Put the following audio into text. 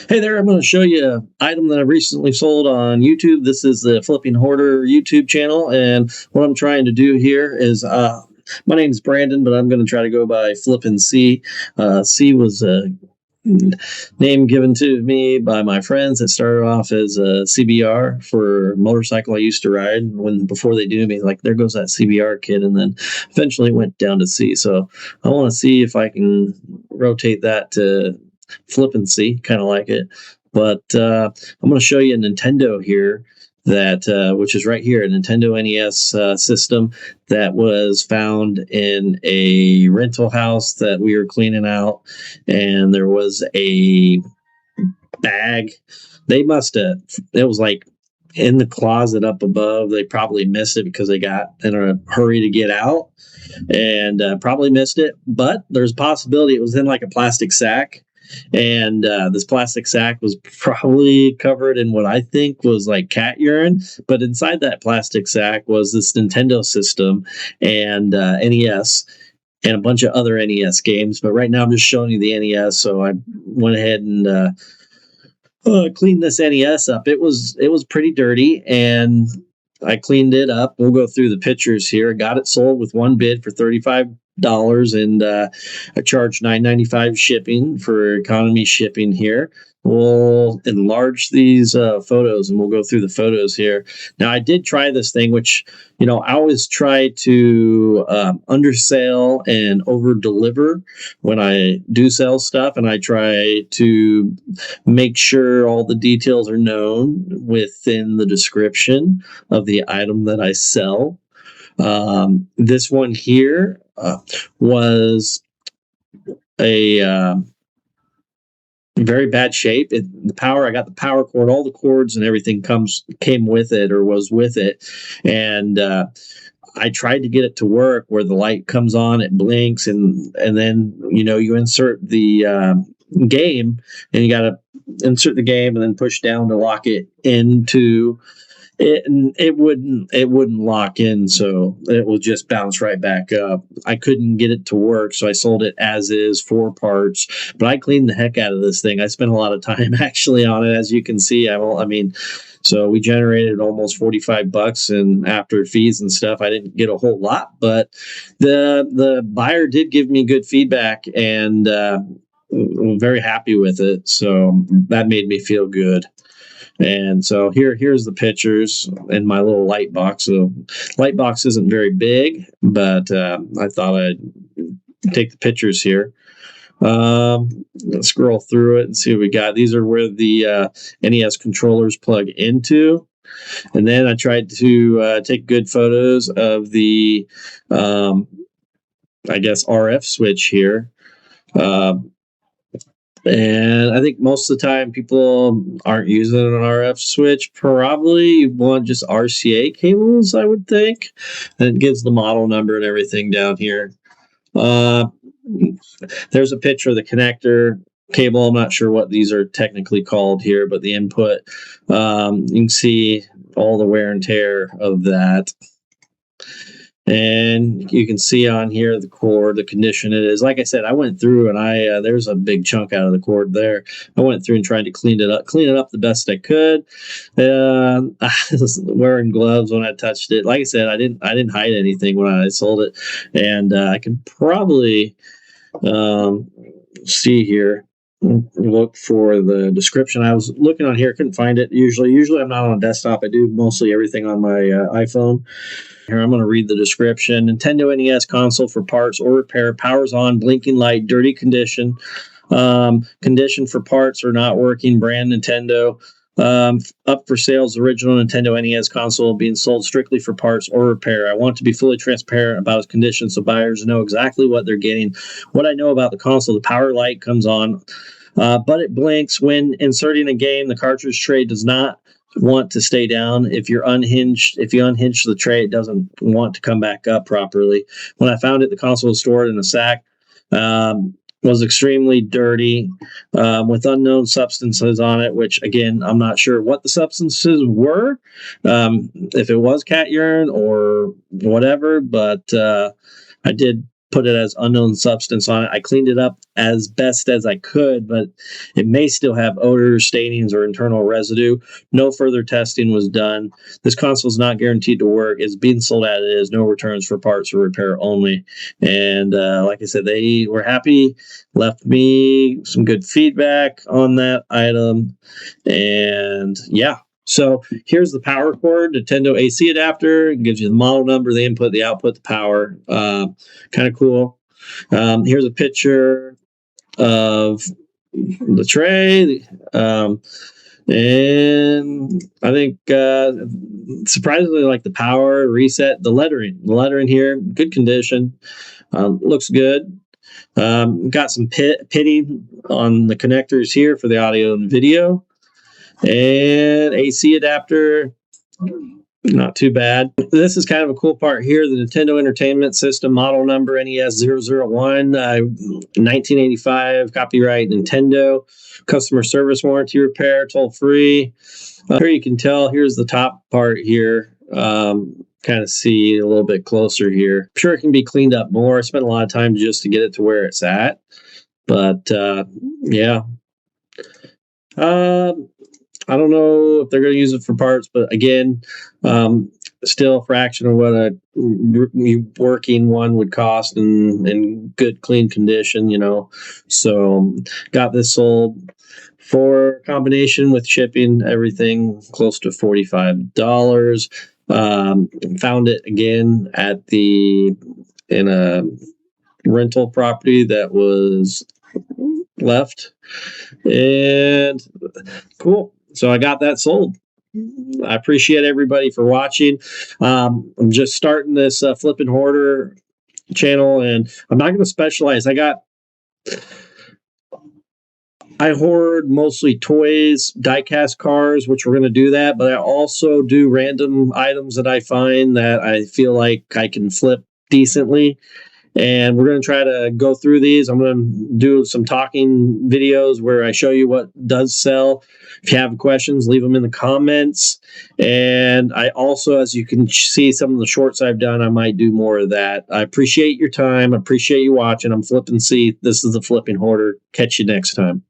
Hey there, I'm going to show you an item that I recently sold on YouTube. This is the Flipping Hoarder YouTube channel, and what I'm trying to do here is, my name's Brandon, but I'm going to try to go by Flippin' C. C was a name given to me by my friends. It started off as a CBR for a motorcycle I used to ride before they knew me, like, there goes that CBR kid, and then eventually it went down to C. So I want to see if I can rotate that to flippancy, kind of like it. But I'm going to show you a Nintendo here that which is right here, a Nintendo NES system that was found in a rental house that we were cleaning out, and there was a bag. They must have. It was like in the closet up above. They probably missed it because they got in a hurry to get out and probably missed it. But there's a possibility it was in like a plastic sack, and this plastic sack was probably covered in what I think was like cat urine. But inside that plastic sack was this Nintendo system and NES and a bunch of other NES games. But right now I'm just showing you the NES, so I went ahead and cleaned this NES up. It was pretty dirty, and I cleaned it up. We'll go through the pictures here. I got it sold with one bid for $35, and I charged $9.95 shipping for economy shipping here. We'll enlarge these photos, and we'll go through the photos here. Now, I did try this thing, which, I always try to undersell and over deliver when I do sell stuff, and I try to make sure all the details are known within the description of the item that I sell. This one here was a very bad shape. I got the power cord, all the cords and everything came with it or was with it, and I tried to get it to work where the light comes on, it blinks, and then you insert the game, and you got to insert the game and then push down to lock it into it, and it wouldn't lock in, so it will just bounce right back up. I couldn't get it to work, so I sold it as is, 4 parts. But I cleaned the heck out of this thing. I spent a lot of time actually on it, as you can see. So we generated almost $45, and after fees and stuff, I didn't get a whole lot. But the buyer did give me good feedback, and I'm very happy with it. So that made me feel good. And so here's the pictures in my little light box. So light box isn't very big, but I thought I'd take the pictures here. Let's scroll through it and see what we got. These are where the NES controllers plug into. And then I tried to take good photos of the, I guess, RF switch here. And I think most of the time people aren't using an RF switch. Probably you want just RCA cables, I would think. And it gives the model number and everything down here. There's a picture of the connector cable. I'm not sure what these are technically called here, but the input, you can see all the wear and tear of that. And you can see on here the cord, the condition it is. Like I said, I went through and there's a big chunk out of the cord there. I went through and tried to clean it up the best I could. I was wearing gloves when I touched it. Like I said, I didn't hide anything when I sold it, and I can probably see here. Look for the description. I was looking on here, couldn't find it. Usually I'm not on a desktop. I do mostly everything on my iPhone. Here, I'm going to read the description. Nintendo NES console for parts or repair. Powers on, blinking light, dirty condition. Condition for parts are not working. Brand Nintendo. Up for sales, original Nintendo NES console being sold strictly for parts or repair. I want to be fully transparent about its condition so buyers know exactly what they're getting. What I know about the console, the power light comes on, but it blinks when inserting a game. The cartridge tray does not want to stay down. If you unhinge the tray, it doesn't want to come back up properly. When I found it, the console was stored in a sack. Was extremely dirty with unknown substances on it, which, again, I'm not sure what the substances were, if it was cat urine or whatever, but I did put it as unknown substance on it. I cleaned it up as best as I could, but it may still have odor, stainings, or internal residue. No further testing was done. This console is not guaranteed to work. It's being sold as it is. No returns for parts or repair only. And like I said, they were happy, left me some good feedback on that item. And yeah. So here's the power cord, Nintendo AC adapter. It gives you the model number, the input, the output, the power. Kind of cool. Here's a picture of the tray. And I think surprisingly, like the power, reset, the lettering here, good condition. Looks good. Got some pitting on the connectors here for the audio and video. And AC adapter, not too bad. This is kind of a cool part here. The Nintendo Entertainment System model number NES001, 1985, copyright Nintendo, customer service warranty repair, toll free. Here you can tell, here's the top part here. Kind of see a little bit closer here. I'm sure it can be cleaned up more. I spent a lot of time just to get it to where it's at. But yeah. I don't know if they're going to use it for parts, but again, still a fraction of what a working one would cost in good, clean condition, you know. So got this sold for combination with shipping, everything close to $45. Found it again in a rental property that was left, and cool. So I got that sold. I appreciate everybody for watching. I'm just starting this Flipping Hoarder channel, and I'm not going to specialize. I hoard mostly toys, die-cast cars, which we're going to do that, but I also do random items that I find that I feel like I can flip decently. And we're going to try to go through these. I'm going to do some talking videos where I show you what does sell. If you have questions, leave them in the comments. And I also, as you can see, some of the shorts I've done, I might do more of that. I appreciate your time. I appreciate you watching. I'm Flipping C. This is the Flipping Hoarder. Catch you next time.